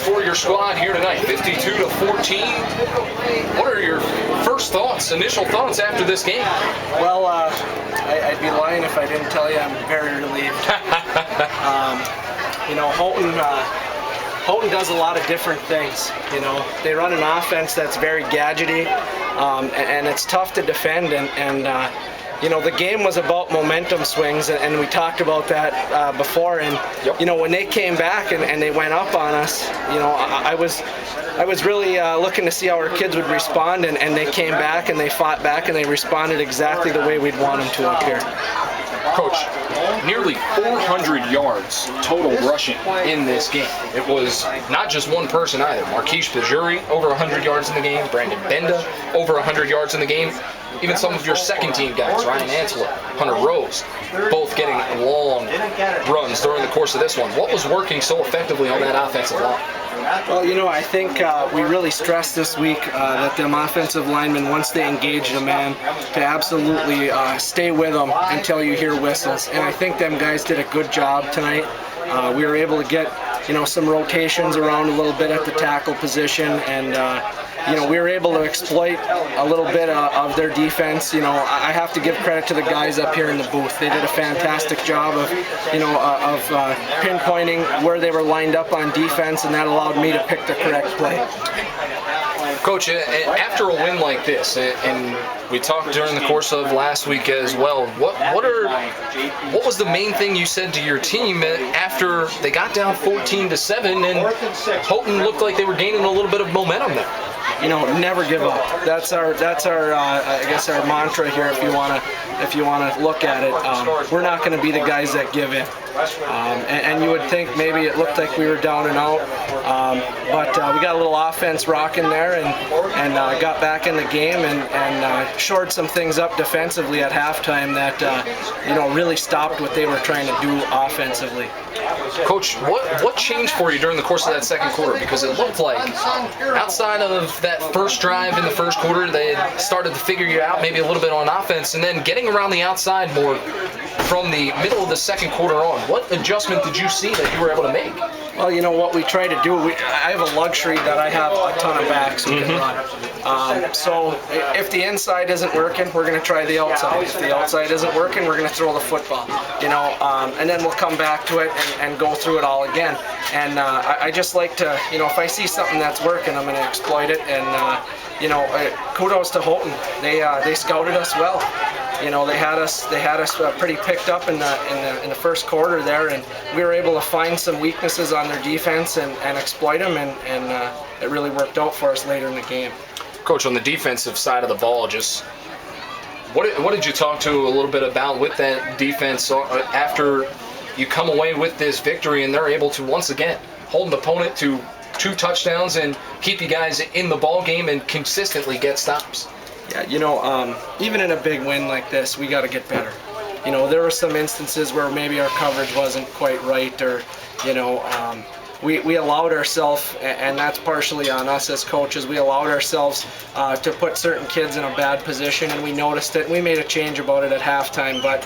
for your squad here tonight, 52-14. What are your first thoughts, initial thoughts after this game? Well, I'd be lying if I didn't tell you I'm very relieved. Houghton does a lot of different things. They run an offense that's very gadgety, and it's tough to defend. The game was about momentum swings, and we talked about that before. And when they came back and they went up on us, I was really looking to see how our kids would respond, and they came back and they fought back and they responded exactly the way we'd want them to up here. Coach, nearly 400 yards total rushing in this game. It was not just one person either. Marquise Pajuri, over 100 yards in the game. Brandon Benda, over 100 yards in the game. Even some of your second-team guys, Ryan Ansler, Hunter Rose, both getting long runs during the course of this one. What was working so effectively on that offensive line? Well, I think we really stressed this week that them offensive linemen, once they engage a man, to absolutely stay with them until you hear whistles. And I think them guys did a good job tonight. We were able to get, some rotations around a little bit at the tackle position, and we were able to exploit a little bit of their defense. I have to give credit to the guys up here in the booth. They did a fantastic job of pinpointing where they were lined up on defense, and that allowed me to pick the correct play. Coach, after a win like this, and we talked during the course of last week as well, what was the main thing you said to your team after they got down 14-7 and Houghton looked like they were gaining a little bit of momentum there? Never give up. That's our I guess our mantra here. If you wanna look at it, we're not going to be the guys that give in. And you would think maybe it looked like we were down and out, but we got a little offense rocking there, and got back in the game and shored some things up defensively at halftime that really stopped what they were trying to do offensively. Coach, what changed for you during the course of that second quarter? Because it looked like outside of that first drive in the first quarter, they had started to figure you out maybe a little bit on offense, and then getting around the outside more from the middle of the second quarter on. What adjustment did you see that you were able to make? Well, what we try to do, I have a luxury that I have a ton of backs who can run. So if the inside isn't working, we're going to try the outside. If the outside isn't working, we're going to throw the football. And then we'll come back to it and go through it all again. And I just like to, if I see something that's working, I'm going to exploit it. And kudos to Houghton. They scouted us well. They had us pretty picked up in the first quarter there, and we were able to find some weaknesses on their defense and exploit them, and it really worked out for us later in the game. Coach, on the defensive side of the ball, just what did you talk to a little bit about with that defense after you come away with this victory and they're able to once again hold an opponent to 2 touchdowns and keep you guys in the ball game and consistently get stops? Yeah, even in a big win like this, we got to get better. There were some instances where maybe our coverage wasn't quite right, or we allowed ourselves, and that's partially on us as coaches, we allowed ourselves to put certain kids in a bad position, and we noticed it, and we made a change about it at halftime. But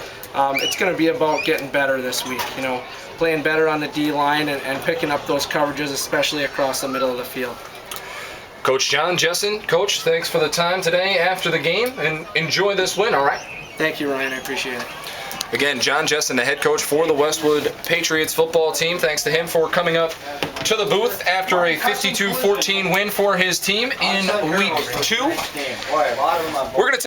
it's going to be about getting better this week, playing better on the D-line and picking up those coverages, especially across the middle of the field. Coach John Jessen, Coach, thanks for the time today after the game, and enjoy this win, all right? Thank you, Ryan. I appreciate it. Again, John Jessen, the head coach for the Westwood Patriots football team. Thanks to him for coming up to the booth after a 52-14 win for his team in Week 2. We're going to